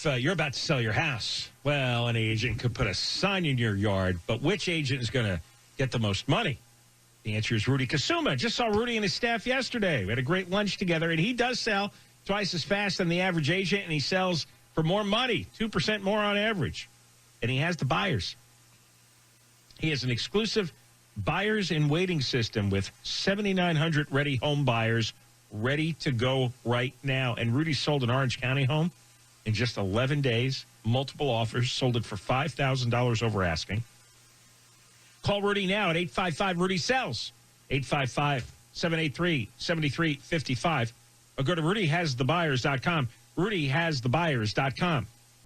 if you're about to sell your house, well, an agent could put a sign in your yard, but which agent is going to get the most money? The answer is Rudy Kasuma. Just saw Rudy and his staff yesterday. We had a great lunch together, and he does sell twice as fast than the average agent, and he sells for more money, 2% more on average. And he has the buyers. He has an exclusive buyers in waiting system with 7,900 ready home buyers ready to go right now. And Rudy sold an Orange County home in just 11 days, multiple offers, sold it for $5,000 over asking. Call Rudy now at 855-RUDY-SELLS, 855-783-7355, or go to RudyHasTheBuyers.com, RudyHasTheBuyers.com.